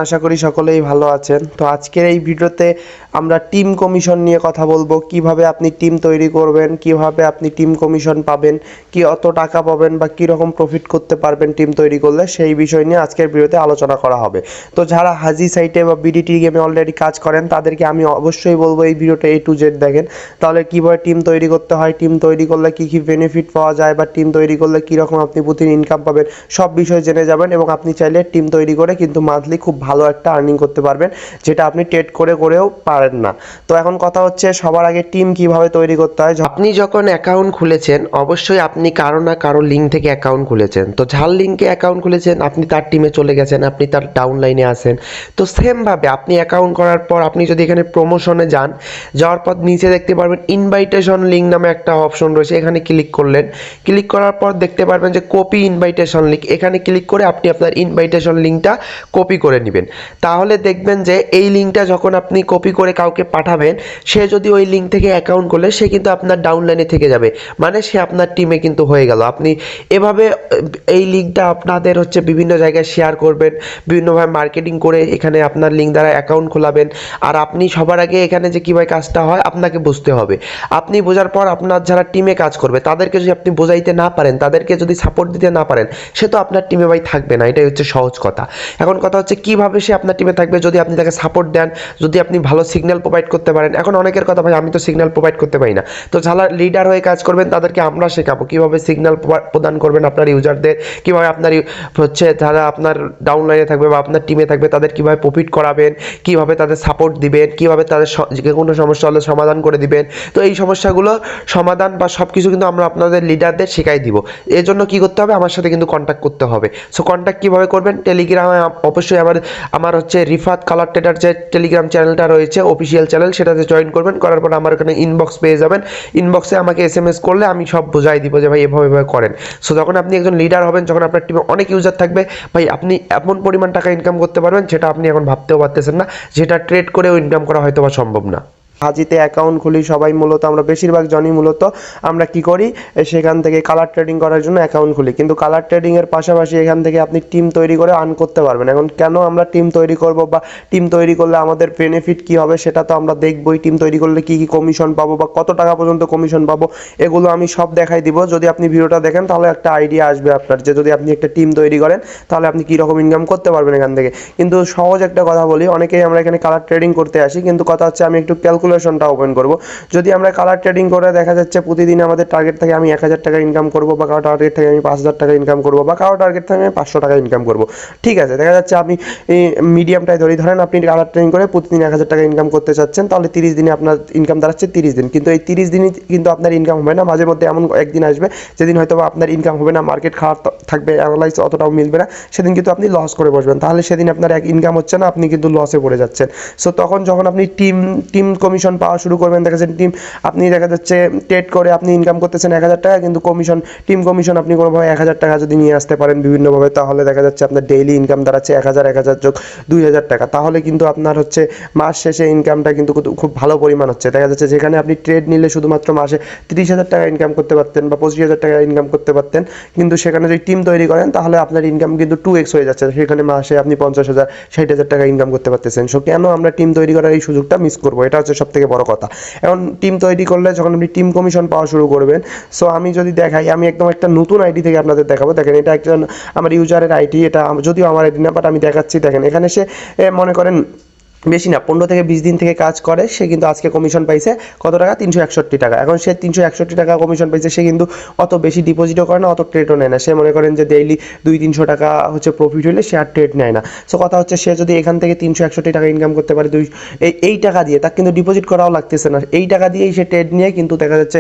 আশা করি সকলেই ভালো আছেন। তো আজকের এই ভিডিওতে আমরা টিম কমিশন নিয়ে কথা বলবো। কিভাবে আপনি টিম তৈরি করবেন, কিভাবে আপনি টিম কমিশন পাবেন, কি অত টাকা পাবেন বা কি রকম প্রফিট করতে পারবেন টিম তৈরি করলে, সেই বিষয় নিয়ে আজকের ভিডিওতে আলোচনা করা হবে। তো যারা হাজি সাইটে বা বিডিটি গেমে অলরেডি কাজ করেন তাদেরকে আমি অবশ্যই বলবো এই ভিডিওটা A to Z দেখেন, তাহলে কিভাবে টিম তৈরি করতে হয়, টিম তৈরি করলে কি কি বেনিফিট পাওয়া যায় বা টিম তৈরি করলে কি রকম আপনি প্রতিদিন ইনকাম পাবেন, সব বিষয় জেনে যাবেন। এবং আপনি চাইলে টিম তৈরি করে কিন্তু মান্থলি খুব ভালো একটা আর্নিং করতে পারবেন, যেটা আপনি ট্রেড করে করেও পারেন না। তো এখন কথা হচ্ছে সবার আগে টিম কিভাবে তৈরি করতে হয়। আপনি যখন অ্যাকাউন্ট খুলেছেন অবশ্যই আপনি কারো না কারো লিঙ্ক থেকে অ্যাকাউন্ট খুলেছেন। তো যার লিঙ্কে অ্যাকাউন্ট খুলেছেন আপনি তার টিমে চলে গেছেন, আপনি তার ডাউন লাইনে আসেন। তো সেমভাবে আপনি অ্যাকাউন্ট করার পর আপনি যদি এখানে প্রমোশনে যান, যাওয়ার পর নিচে দেখতে পারবেন ইনভাইটেশন লিঙ্ক নামে একটা অপশন রয়েছে, এখানে ক্লিক করলেন। ক্লিক করার পর দেখতে পারবেন যে কপি ইনভাইটেশন লিঙ্ক, এখানে ক্লিক করে আপনি আপনার ইনভাইটেশন লিঙ্কটা কপি করে নেবেন। তাহলে দেখবেন যে এই লিঙ্কটা যখন আপনি কপি করে কাউকে পাঠাবেন, সে যদি ওই লিঙ্ক থেকে অ্যাকাউন্ট করলে সে কিন্তু আপনার ডাউনলাইনে থেকে যাবে, মানে সে আপনার টিমে কিন্তু হয়ে গেল। আপনি এভাবে এই লিঙ্কটা আপনাদের বিভিন্ন জায়গায় শেয়ার করবেন, বিভিন্নভাবে মার্কেটিং করে এখানে আপনার লিঙ্ক দ্বারা অ্যাকাউন্ট খোলাবেন। আর আপনি সবার আগে এখানে যে কীভাবে কাজটা হয় আপনাকে বুঝতে হবে। আপনি বোঝার পর আপনার যারা টিমে কাজ করবে তাদেরকে যদি আপনি বোঝাইতে না পারেন, তাদেরকে যদি সাপোর্ট দিতে না পারেন, সে তো আপনার টিমে ভাই থাকবে না। এটাই হচ্ছে সহজ কথা। এখন কথা হচ্ছে কিভাবে সে আপনার টিমে থাকবে, যদি আপনি তাকে সাপোর্ট দেন, যদি আপনি ভালো সিগন্যাল প্রোভাইড করতে পারেন। এখন অনেকের কথা, ভাই আমি তো সিগন্যাল প্রোভাইড করতে পারি না। তো যারা লিডার হয়ে কাজ করবেন তাদেরকে আমরা শেখাবো কিভাবে সিগন্যাল প্রদান করবেন আপনার ইউজারদের, কিভাবে আপনার যারা আপনার ডাউন লাইনে থাকবে বা আপনার টিমে থাকবে তাদের কিভাবে প্রফিট করাবেন, কিভাবে তাদের সাপোর্ট দিবেন, কিভাবে তাদের যে কোনো সমস্যা হলে সমাধান করে দিবেন। তো এই সমস্যাগুলো সমাধান বা সব কিছু কিন্তু আমরা আপনাদের লিডারদের শেখাই দিব। এর জন্য কি করতে হবে, আমার সাথে কিন্তু কন্ট্যাক্ট করতে হবে। সো কন্ট্যাক্ট কিভাবে করবেন, টেলিগ্রামে অবশ্যই আমার রিফাত কালার ট্রেডার যে টেলিগ্রাম চ্যানেলটা রয়েছে, অফিসিয়াল চ্যানেল, সেটাতে জয়েন করবেন। করার পর আমার এখানে ইনবক্স পেয়ে যাবেন। ইনবক্সে আমাকে SMS করলে আমি সব বোঝাই দিব যে ভাই এভাবে এভাবে করেন। সো যখন আপনি একজন লিডার হবেন, যখন আপনার টিমে অনেক ইউজার থাকবে, ভাই আপনি এমন পরিমাণ টাকা ইনকাম করতে পারবেন যেটা আপনি এখন ভাবতেও পারতেছেন না, যেটা ট্রেড করেও ইনকাম করা হয়তো বা সম্ভব না। হাজিতে অ্যাকাউন্ট খুলি সবাই, মূলত আমরা বেশিরভাগ জনই মূলত আমরা কি করি, সেখান থেকে কালার ট্রেডিং করার জন্য অ্যাকাউন্ট খুলি। কিন্তু কালার ট্রেডিংয়ের পাশাপাশি এখান থেকে আপনি টিম তৈরি করে আর্ন করতে পারবেন। এখন কেন আমরা টিম তৈরি করব বা টিম তৈরি করলে আমাদের বেনিফিট কী হবে সেটা তো আমরা দেখবই। টিম তৈরি করলে কী কী কমিশন পাবো বা কত টাকা পর্যন্ত কমিশন পাবো, এগুলো আমি সব দেখাই দিব। যদি আপনি ভিডিওটা দেখেন তাহলে একটা আইডিয়া আসবে আপনার, যে যদি আপনি একটা টিম তৈরি করেন তাহলে আপনি কীরকম ইনকাম করতে পারবেন এখান থেকে। কিন্তু সহজ একটা কথা বলি, অনেকেই আমরা এখানে কালার ট্রেডিং করতে আসি, কিন্তু কথা হচ্ছে আমি একটু ক্যালকুলেশনটা ওপেন করব। যদি আমরা কালার ট্রেডিং করে দেখা যাচ্ছে প্রতিদিন আমাদের টার্গেট থাকে আমি 1000 টাকা ইনকাম করব, বা কারো টার্গেট থেকে আমি 5000 টাকা ইনকাম করব, বা কারো টার্গেট থেকে আমি 500 টাকা ইনকাম করব। ঠিক আছে, দেখা যাচ্ছে আপনি মিডিয়ামটাই ধরেন আপনি কালার ট্রেডিং করে প্রতিদিন 1000 টাকা ইনকাম করতে চাচ্ছেন, তাহলে 30 দিনে আপনার ইনকাম দাঁড়াচ্ছে 30 দিন। কিন্তু এই 30 দিনই কিন্তু আপনার ইনকাম হবে না, মাঝে মধ্যে এমন একদিন আসবে যেদিন হয়তো আপনার ইনকাম হবে না, মার্কেট খারাপ থাকবে, অ্যানালাইজ অতটাও মিলবে না, সেদিন কিন্তু আপনি লস করে বসবেন। তাহলে সেদিন আপনার এক ইনকাম হচ্ছে না, আপনি কিন্তু লসে পড়ে যাচ্ছেন। সো তখন যখন আপনি টিম কমিশন পাওয়া শুরু করবেন, দেখা যাচ্ছে টিম আপনি দেখা যাচ্ছে ট্রেড করে আপনি ইনকাম করতেছেন 1000 টাকা, কিন্তু টিম কমিশন আপনি কোনোভাবে 1000 টাকা যদি নিয়ে আসতে পারেন বিভিন্নভাবে, তাহলে দেখা যাচ্ছে আপনার ডেইলি ইনকাম দাঁড়াচ্ছে 1000 যোগ 2000 টাকা। তাহলে কিন্তু আপনার মাস শেষে ইনকামটা কিন্তু খুব ভালো পরিমাণ হচ্ছে। দেখা যাচ্ছে যেখানে আপনি ট্রেড নিলে শুধুমাত্র মাসে 30,000 টাকা ইনকাম করতে পারতেন বা 25,000 টাকা ইনকাম করতে পারতেন, কিন্তু সেখানে যদি টিম তৈরি করেন তাহলে আপনার ইনকাম কিন্তু 2x হয়ে যাচ্ছে। সেখানে মাসে আপনি 50,000 60,000 টাকা ইনকাম করতে পারতেছেন। সো কেন আমরা টিম তৈরি করার এই সুযোগটা মিস করবো, এটা হচ্ছে সব থেকে বড় কথা। এখন টিম তৈরি করলে যখন আপনি টিম কমিশন পাওয়া শুরু করবেন, সো আমি যদি দেখাই, আমি একদম একটা নতুন আইডি থেকে আপনাদের দেখাবো। দেখেন এটা একজন আমার ইউজারের আইডি, এটা যদিও আমার আইডি না, বাট আমি দেখাচ্ছি। দেখেন এখানে সে মনে করেন বেশি না 15 থেকে 20 দিন থেকে কাজ করে, সে কিন্তু আজকে কমিশন পাইছে কত টাকা, 361 টাকা। এখন সে 361 টাকা কমিশন পাইছে, সে কিন্তু অত বেশি ডিপোজিটও করে না, অত ট্রেডও নেয় না। সে মনে করেন যে ডেইলি 200-300 টাকা প্রফিট হলে সে আর ট্রেড নেয় না। সো কথা হচ্ছে সে যদি এখান থেকে 361 টাকা ইনকাম করতে পারে, এই টাকা দিয়ে তার কিন্তু ডিপোজিট করাও লাগতেছে না, এই টাকা দিয়েই সে ট্রেড নিয়ে কিন্তু দেখা যাচ্ছে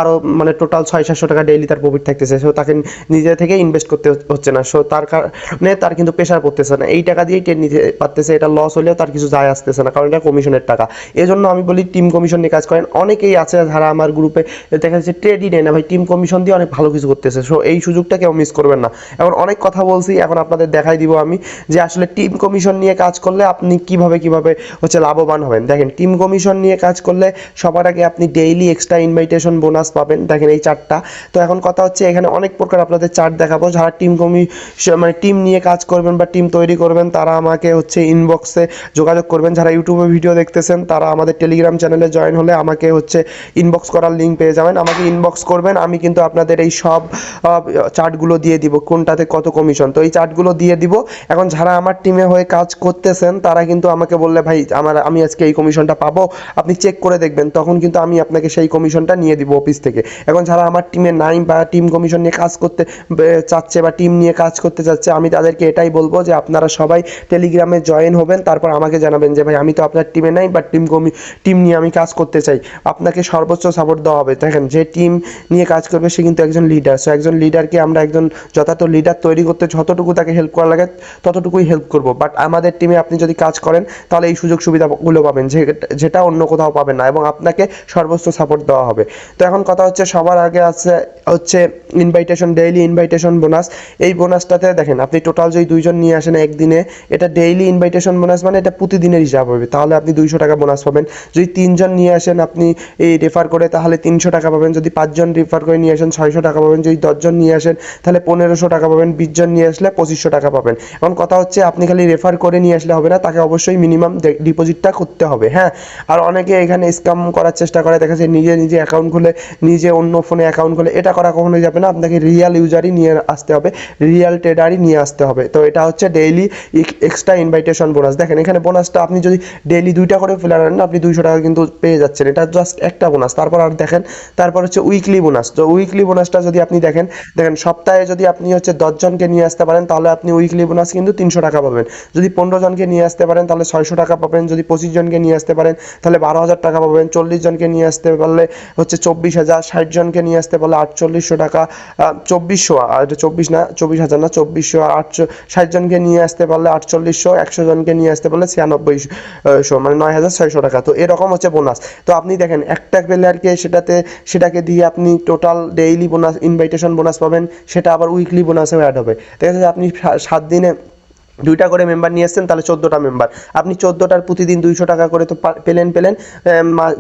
আরও টোটাল 600-700 টাকা ডেইলি তার প্রফিট থাকতেছে। সো তাকে নিজে থেকে ইনভেস্ট করতে হচ্ছে না। সো তার কারণে তার কিন্তু প্রেশার পড়তেছে না, এই টাকা দিয়েই ট্রেড নিতে পারতেছে। এটা লস হলেও তার কিছু যায় আসতেছে না, কারণ এটা কমিশনের টাকা। এজন্য আমি বলি টিম কমিশন নিয়ে কাজ করেন। অনেকেই আছে যারা আমার গ্রুপে দেখা যাচ্ছে ট্রেডই নেয় না ভাই, টিম কমিশন দিয়ে অনেক ভালো কিছু করতেছে। সো এই সুযোগটা কেউ মিস করবেন না। এখন অনেক কথা বলছি, এখন আপনাদের দেখাই দিব আমি যে আসলে টিম কমিশন নিয়ে কাজ করলে আপনি কিভাবে হচ্ছে লাভবান হবেন। দেখেন, টিম কমিশন নিয়ে কাজ করলে সবার আগে আপনি ডেইলি এক্সট্রা ইনভাইটেশন বোনাস পাবেন। দেখেন এই চারটা। তো এখন কথা হচ্ছে এখানে অনেক প্রকার আপনাদের চার্ট দেখাবো। যারা টিম মানে টিম নিয়ে কাজ করবেন বা টিম তৈরি করবেন তারা আমাকে হচ্ছে ইনবক্সে যোগাযোগ করবেন। যারা ইউটিউবে ভিডিও দেখতেছেন তারা আমাদের টেলিগ্রাম চ্যানেলে জয়েন হলে আমাকে হচ্ছে ইনবক্স করার লিঙ্ক পেয়ে যাবেন, আমাকে ইনবক্স করবেন। আমি কিন্তু আপনাদের এই সব চার্টগুলো দিয়ে দিব কোনটাতে কত কমিশন, তো এই চার্টগুলো দিয়ে দিব। এখন যারা আমার টিমে হয়ে কাজ করতেছেন তারা কিন্তু আমাকে বললে ভাই আমি আজকে এই কমিশনটা পাবো, আপনি চেক করে দেখবেন, তখন কিন্তু আমি আপনাকে সেই কমিশনটা নিয়ে দিব অফিস থেকে। এখন যারা আমার টিমে নাই বা টিম কমিশন নিয়ে কাজ করতে চাচ্ছে বা টিম নিয়ে কাজ করতে চাচ্ছে, আমি তাদেরকে এটাই বলবো যে আপনারা সবাই টেলিগ্রামে জয়েন হবেন, তারপর আমাকে জানাবেন যে ভাই আমি তো আপনার টিমে নাই বা টিম নিয়ে আমি কাজ করতে চাই। আপনাকে সর্বোচ্চ সাপোর্ট দেওয়া হবে। দেখেন, যে টিম নিয়ে কাজ করবে সে কিন্তু একজন লিডার। সো একজন লিডারকে আমরা একজন যথার্থ লিডার তৈরি করতে যতটুকু তাকে হেল্প করা লাগে ততটুকুই হেল্প করব। বাট আমাদের টিমে আপনি যদি কাজ করেন তাহলে এই সুযোগ সুবিধাগুলো পাবেন যেটা অন্য কোথাও পাবেন না, এবং আপনাকে সর্বোচ্চ সাপোর্ট দেওয়া হবে। তো এখন কথা হচ্ছে সবার আগে আছে হচ্ছে ইনভাইটেশন, ডেইলি ইনভাইটেশন বোনাস। এই বোনাসটাতে দেখেন আপনি টোটাল যদি 2 জন নিয়ে আসেন একদিনে, এটা ডেইলি ইনভাইটেশন বোনাস মানে এটা প্রতিদিনের হিসাব হবে, তাহলে আপনি 200 টাকা বোনাস পাবেন। যদি 3 জন নিয়ে আসেন আপনি এই রেফার করে তাহলে 300 টাকা পাবেন। যদি 5 জন রেফার করে নিয়ে আসেন 600 টাকা পাবেন। যদি 10 জন নিয়ে আসেন তাহলে 1500 টাকা পাবেন। 20 জন নিয়ে আসলে 2500 টাকা পাবেন। এখন কথা হচ্ছে আপনি খালি রেফার করে নিয়ে আসলে হবে না, তাকে অবশ্যই মিনিমাম ডিপোজিটটা করতে হবে। হ্যাঁ, আর অনেকে এখানে স্ক্যাম করার চেষ্টা করে, দেখা যায় নিজে অ্যাকাউন্ট খুলে নিজে অন্য ফোনে অ্যাকাউন্ট খুলে, এটা করা কখনোই যাবে না। আপনাকে রিয়েল ইউজারই নিয়ে আসতে হবে, রিয়েল ট্রেডারই নিয়ে আসতে হবে। তো এটা হচ্ছে ডেইলি এক্সট্রা ইনভাইটেশন বোনাস। দেখেন এখানে বোনাসটা আপনি যদি ডেইলি 2টা করে ফেলে নেন আপনি 200 টাকা কিন্তু পেয়ে যাচ্ছেন, এটা জাস্ট একটা বোনাস। তারপর আর দেখেন, তারপর হচ্ছে উইকলি বোনাস। তো উইকলি বোনাসটা যদি আপনি দেখেন সপ্তাহে যদি আপনি হচ্ছে 10 জনকে নিয়ে আসতে পারেন তাহলে আপনি উইকলি বোনাস কিন্তু 300 টাকা পাবেন। যদি 15 জনকে নিয়ে আসতে পারেন তাহলে 600 টাকা পাবেন। যদি 25 জনকে নিয়ে আসতে পারেন তাহলে 12,000 টাকা পাবেন। 40 জনকে নিয়ে আসতে পারলে হচ্ছে 24,000। 60 জনকে নিয়ে আসতে পারলে 4800 টাকা, 2400, আর 24 না, 24,000 না, 2400। আর 60 জনকে নিয়ে আসতে পারলে 4800। 100 জনকে নিয়ে আসতে পারলে 9600, মানে 9,600 টাকা। তো এরকম হচ্ছে বোনাস। তো আপনি দেখেন একটা প্লেয়ারকে সেটাকে দিয়ে আপনি total daily bonus invitation bonus পাবেন, সেটা আবার উইকলি বোনাসেও অ্যাড হবে। দেখা যাচ্ছে আপনি 7 দিনে 2টা করে মেম্বার নিয়ে এসছেন তাহলে 14টা মেম্বার, আপনি 14টার প্রতিদিন 200 টাকা করে তো পেলেন।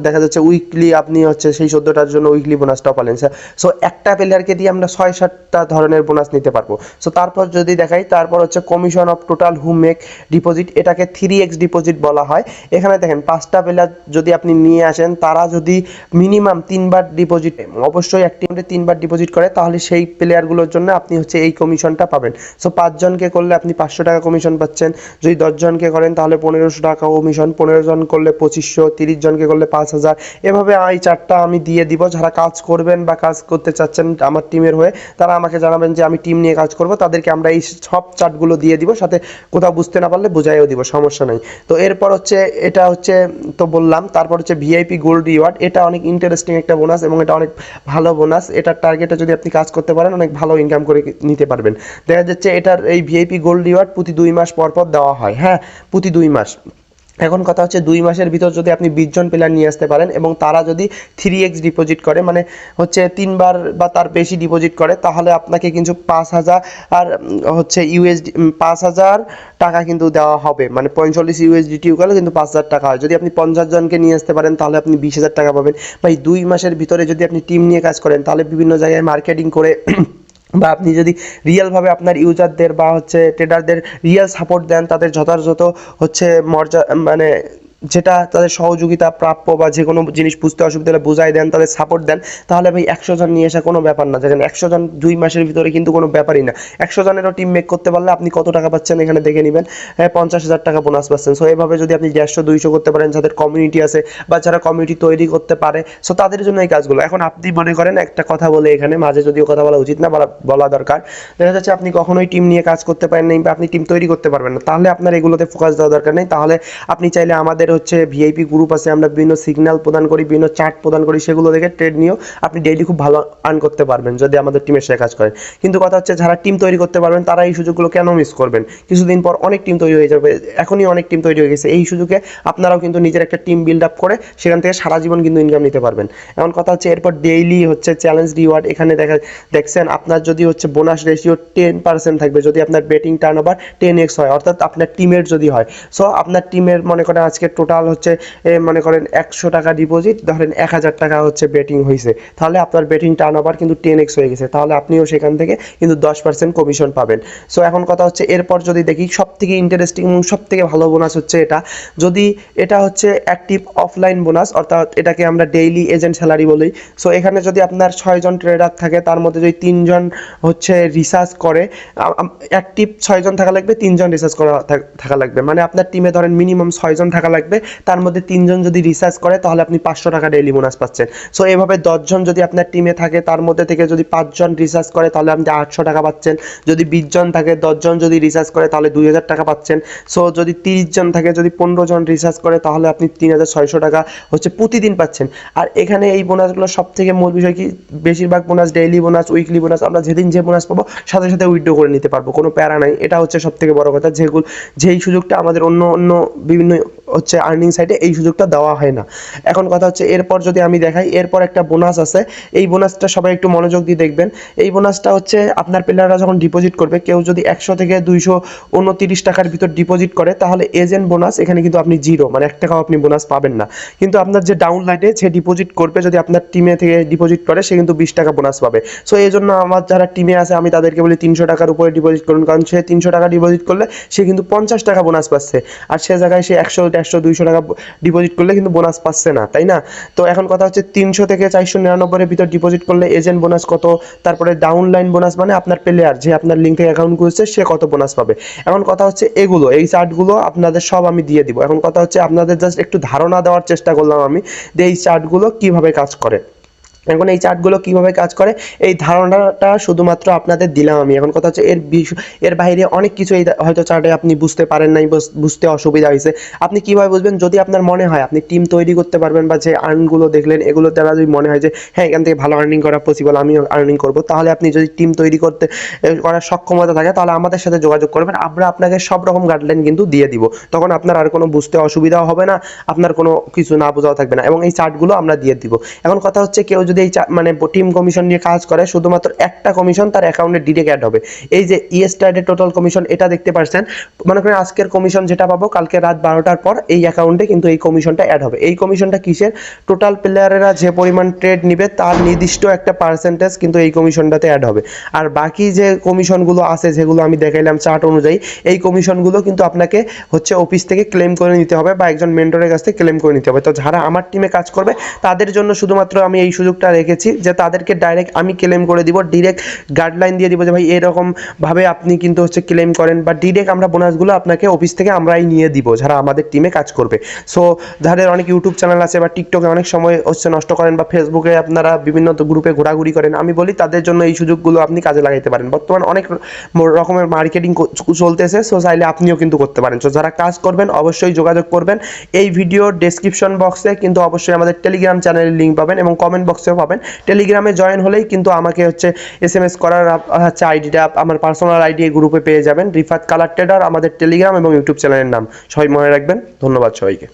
দেখা যাচ্ছে উইকলি আপনি হচ্ছে সেই 14টার জন্য উইকলি বোনাসটাও পালেন। সো একটা প্লেয়ারকে দিয়ে আমরা 6-7টা ধরনের বোনাস নিতে পারবো। সো তারপর যদি দেখাই, তারপর হচ্ছে commission of total who make deposit, এটাকে 3x ডিপোজিট বলা হয়। এখানে দেখেন 5টা প্লেয়ার যদি আপনি নিয়ে আসেন, তারা যদি মিনিমাম 3বার ডিপোজিট, অবশ্যই অ্যাক্টিভে 3বার ডিপোজিট করে, তাহলে সেই প্লেয়ারগুলোর জন্য আপনি হচ্ছে এই কমিশনটা পাবেন। সো 5 জনকে করলে আপনি 500 টাকা কমিশন পাচ্ছেন। যদি 10 জনকে করেন তাহলে 1500 টাকা কমিশন। 15 জন করলে 2500। 30 জনকে করলে 5000। এভাবে এই চারটা আমি দিয়ে দিব। যারা কাজ করবেন বা কাজ করতে চাচ্ছেন আমার টিমের হয়ে, তারা আমাকে জানাবেন যে আমি টিম নিয়ে কাজ করব, তাদেরকে আমরা এই সব চার্টগুলো দিয়ে দিব, সাথে কোথাও বুঝতে না পারলে বুঝাইও দিব, সমস্যা নাই। তো এরপর হচ্ছে এটা হচ্ছে তো বললাম। তারপর হচ্ছে ভিআইপি গোল্ড রিওয়ার্ড, এটা অনেক ইন্টারেস্টিং একটা বোনাস এবং এটা অনেক ভালো বোনাস। এটার টার্গেটে যদি আপনি কাজ করতে পারেন অনেক ভালো ইনকাম করে নিতে পারবেন। দেখা যাচ্ছে এটার এই ভিআইপি গোল্ড রিওয়ার্ড প্রতি 2 মাস পর পর দেওয়া হয়। হ্যাঁ, প্রতি 2 মাস। এখন কথা হচ্ছে 2 মাসের ভিতর যদি আপনি 20 জন প্লেয়ার নিয়ে আসতে পারেন এবং তারা যদি 3x ডিপোজিট করে, মানে হচ্ছে 3বার বা তার বেশি ডিপোজিট করে, তাহলে আপনাকে কিন্তু 5,000 আর হচ্ছে ইউএসডি 5,000 টাকা কিন্তু দেওয়া হবে। মানে 45 ইউএসডিটি গেলে কিন্তু 5,000 টাকা হয়। যদি আপনি 50 জনকে নিয়ে আসতে পারেন তাহলে আপনি 20,000 টাকা পাবেন। ভাই 2 মাসের ভিতরে যদি আপনি টিম নিয়ে কাজ করেন তাহলে বিভিন্ন জায়গায় মার্কেটিং করে বা আপনি যদি রিয়েলভাবে আপনার ইউজারদের বা হচ্ছে ট্রেডারদের রিয়েল সাপোর্ট দেন, তাদের যথাযথ হচ্ছে মানে যেটা তাদের সহযোগিতা প্রাপ্য বা যে কোনো জিনিস বুঝতে অসুবিধা হলে বোঝাই দেন, তাদের সাপোর্ট দেন, তাহলে ভাই 100 জন নিয়ে আসা কোনো ব্যাপার না। দেখেন 100 জন 2 মাসের ভিতরে কিন্তু কোনো ব্যাপারই না। 100 জনেরও টিম মেক করতে পারলে আপনি কত টাকা পাচ্ছেন এখানে দেখে নেবেন। 50,000 টাকা বোনাস পাচ্ছেন। সো এভাবে যদি আপনি 150-200 করতে পারেন, যাদের কমিউনিটি আছে বা যারা কমিউনিটি তৈরি করতে পারে, সো তাদের জন্য এই কাজগুলো। এখন আপনি মনে করেন একটা কথা বলে এখানে মাঝে, যদিও কথা বলা উচিত না, বলা দরকার। দেখা যাচ্ছে আপনি কখনোই টিম নিয়ে কাজ করতে পারেন নাই বা আপনি টিম তৈরি করতে পারবেন না, তাহলে আপনার এগুলোতে ফোকাস দেওয়া দরকার নেই। তাহলে আপনি চাইলে আমাদের আমাদের হচ্ছে ভিআইপি গ্রুপ আছে, আমরা বিভিন্ন সিগন্যাল প্রদান করি, বিভিন্ন চার্ট প্রদান করি, সেগুলো দেখে ট্রেড নিয়েও আপনি ডেইলি খুব ভালো আর্ন করতে পারবেন যদি আমাদের টিমের সাথে কাজ করেন। কিন্তু কথা হচ্ছে যারা টিম তৈরি করতে পারবেন তারা এই সুযোগগুলো কেন মিস করবেন? কিছুদিন পর অনেক টিম তৈরি হয়ে যাবে, এখনই অনেক টিম তৈরি হয়ে গেছে, এই সুযোগে আপনারাও কিন্তু নিজের একটা টিম বিল্ড আপ করে সেখান থেকে সারা জীবন কিন্তু ইনকাম নিতে পারবেন। এখন কথা হচ্ছে এরপর ডেইলি হচ্ছে চ্যালেঞ্জ রিওয়ার্ড, এখানে দেখছেন আপনার যদি হচ্ছে বোনাস রেশিও 10% থাকবে যদি আপনার বেটিং টার্নওভার 10x হয়, অর্থাৎ আপনার টিমের যদি হয়। সো আপনার টিমের মনে করেন আজকে টোটাল হচ্ছে মনে করেন 100 টাকা ডিপোজিট, ধরেন 1000 টাকা হচ্ছে বেটিং হয়েছে, তাহলে আপনার বেটিং টার্নওভার কিন্তু 10x হয়ে গেছে, তাহলে আপনিও সেখান থেকে কিন্তু 10% কমিশন পাবেন। সো এখন কথা হচ্ছে এরপর যদি দেখি সব থেকে ইন্টারেস্টিং এবং সব থেকে ভালো বোনাস হচ্ছে এটা, যদি এটা হচ্ছে অ্যাক্টিভ অফলাইন বোনাস, অর্থাৎ এটাকে আমরা ডেইলি এজেন্ট স্যালারি বলি। সো এখানে যদি আপনার 6 জন ট্রেডার থাকে, তার মধ্যে যদি 3 জন হচ্ছে রিসার্চ করে, অ্যাক্টিভ 6 জন থাকা লাগবে, 3 জন রিসার্চ করা থাকা লাগবে, মানে আপনার টিমে ধরেন মিনিমাম 6 জন থাকা লাগবে, তার মধ্যে 3 জন যদি রিসার্চ করে তাহলে আপনি 500 টাকা ডেইলি বোনাস পাচ্ছেন। সো এভাবে 10 জন যদি আপনার টিমে থাকে, তার মধ্যে থেকে যদি 5 জন রিসার্চ করে তাহলে আপনি 800 টাকা পাচ্ছেন। যদি 20 জন থাকে, 10 জন যদি রিসার্চ করে তাহলে 2000 টাকা পাচ্ছেন। সো যদি 30 জন থাকে, যদি 15 জন রিসার্চ করে তাহলে আপনি 3600 টাকা হচ্ছে প্রতিদিন পাচ্ছেন। আর এখানে এই বোনাসগুলো সব থেকে মূল বিষয় কি, বেশিরভাগ bonus daily bonus, weekly bonus, আমরা যেদিন যে বোনাস পাবো সাথে সাথে উইথড্র করে নিতে পারবো, কোনো প্যারা নাই। এটা হচ্ছে সব থেকে বড় কথা, যেই সুযোগটা আমাদের অন্য অন্য বিভিন্ন হচ্ছে আর্নিং সাইটে এই সুযোগটা দেওয়া হয় না। এখন কথা হচ্ছে এরপর যদি আমি দেখাই, এরপর একটা বোনাস আছে, এই বোনাসটা সবাই একটু মনোযোগ দিয়ে দেখবেন। এই বোনাসটা হচ্ছে আপনার প্লেয়াররা যখন ডিপোজিট করবে, কেউ যদি 100 থেকে 229 টাকার ভিতর ডিপোজিট করে, তাহলে এজেন্ট বোনাস এখানে কিন্তু আপনি জিরো, মানে 1 টাকাও আপনি বোনাস পাবেন না। কিন্তু আপনার যে ডাউনলাইনে যে ডিপোজিট করবে, যদি আপনার টিমে থেকে ডিপোজিট করে, সে কিন্তু 20 টাকা বোনাস পাবে। সো এই জন্য আমার যারা টিমে আছে আমি তাদেরকে বলি 300 টাকার উপরে ডিপোজিট করুন, কারণ সে 300 টাকা ডিপোজিট করলে সে কিন্তু 50 টাকা বোনাস পাচ্ছে, আর সে জায়গায় সে 100, 150, 200 টাকা ডিপোজিট করলে কিন্তু বোনাস পাচ্ছে না, তাই না? তো এখন কথা হচ্ছে 300 থেকে 499 এর ভিতর ডিপোজিট করলে এজেন্ট বোনাস কত, তারপরে ডাউনলাইন বোনাস মানে আপনার প্লেয়ার যে আপনার লিঙ্ক থেকে অ্যাকাউন্ট খুলছে সে কত বোনাস পাবে। এখন কথা হচ্ছে এগুলো, এই চার্টগুলো আপনাদের সব আমি দিয়ে দিব। এখন কথা হচ্ছে আপনাদের জাস্ট একটু ধারণা দেওয়ার চেষ্টা করলাম আমি যে এই চার্টগুলো কিভাবে কাজ করে। এখন এই চার্টগুলো কিভাবে কাজ করে এই ধারণাটা শুধুমাত্র আপনাদের দিলাম আমি। এখন কথা হচ্ছে এর বাইরে অনেক কিছু এই হয়তো চার্টে আপনি বুঝতে পারেন নাই, বুঝতে অসুবিধা হয়েছে। আপনি কিভাবে বুঝবেন? যদি আপনার মনে হয় আপনি টিম তৈরি করতে পারবেন, বা যে আর্নগুলো দেখলেন এগুলো দ্বারা যদি মনে হয় যে হ্যাঁ এখান থেকে ভালো আর্নিং করা পসিবল, আমিও আর্নিং করবো, তাহলে আপনি যদি টিম তৈরি করার সক্ষমতা থাকে তাহলে আমাদের সাথে যোগাযোগ করবেন। আমরা আপনাকে সব রকম গাইডলাইন কিন্তু দিয়ে দিব, তখন আপনার আর কোনো বুঝতে অসুবিধাও হবে না, আপনার কোনো কিছু না বোঝাও থাকবে না, এবং এই চার্টগুলো আমরা দিয়ে দিব। এখন কথা হচ্ছে কেউ যদি এই মানে টিম কমিশন নিয়ে কাজ করে, শুধুমাত্র একটা কমিশন তার অ্যাকাউন্টে ডিরেক্ট অ্যাড হবে। এই যে ইয়েস্টারডে টোটাল কমিশন, এটা দেখতে পাচ্ছেন, মনে করেন আজকের কমিশন যেটা পাবো কালকে রাত 12টার পর এই অ্যাকাউন্টে কিন্তু এই কমিশনটা অ্যাড হবে। এই কমিশনটা কিসের? টোটাল প্লেয়ারেরা যে পরিমাণ ট্রেড নিবে তার নির্দিষ্ট একটা পার্সেন্টেজ কিন্তু এই কমিশনটাতে অ্যাড হবে। আর বাকি যে কমিশনগুলো আছে যেগুলো আমি দেখাইলাম চার্ট অনুযায়ী, এই কমিশনগুলো কিন্তু আপনাকে হচ্ছে অফিস থেকে ক্লেম করে নিতে হবে বা একজন মেন্টরের কাছ থেকে ক্লেম করে নিতে হবে। তো যারা আমার টিমে কাজ করবে তাদের জন্য শুধুমাত্র আমি এই সুযোগটা রেখেছি যে তাদেরকে ডাইরেক্ট আমি ক্লেম করে দিব, ডিরেক্ট গাইডলাইন দিয়ে দিব যে ভাই এরকম ভাবে আপনি কিন্তু হচ্ছে ক্লেম করেন, বা ডিরেক্ট আমরা বোনাসগুলো আপনাকে অফিস থেকে আমরাই নিয়ে দিব যারা আমাদের টিমে কাজ করবে। সো যাদের অনেক ইউটিউব চ্যানেল আছে বা টিকটকে অনেক সময় হচ্ছে নষ্ট করেন, বা ফেসবুকে আপনারা বিভিন্ন গ্রুপে ঘোরাঘুরি করেন, আমি বলি তাদের জন্য এই সুযোগগুলো আপনি কাজে লাগাইতে পারেন। বর্তমান অনেক রকমের মার্কেটিং চলতেছে, সো চাইলে আপনিও কিন্তু করতে পারেন। সো যারা কাজ করবেন অবশ্যই যোগাযোগ করবেন। এই ভিডিওর ডেসক্রিপশন বক্সে কিন্তু অবশ্যই আমাদের টেলিগ্রাম চ্যানেলের লিঙ্ক পাবেন এবং কমেন্ট বক্সেও পাবেন। টেলিগ্রামে জয়েন হলেই কিন্তু আমাকে হচ্ছে SMS করার হচ্ছে আইডিটা, আমার পার্সোনাল আইডি গ্রুপে পেয়ে যাবেন। রিফাত কালার ট্রেডার আমাদের টেলিগ্রাম এবং ইউটিউব চ্যানেলের নাম, সবাই মনে রাখবেন। ধন্যবাদ সবাইকে।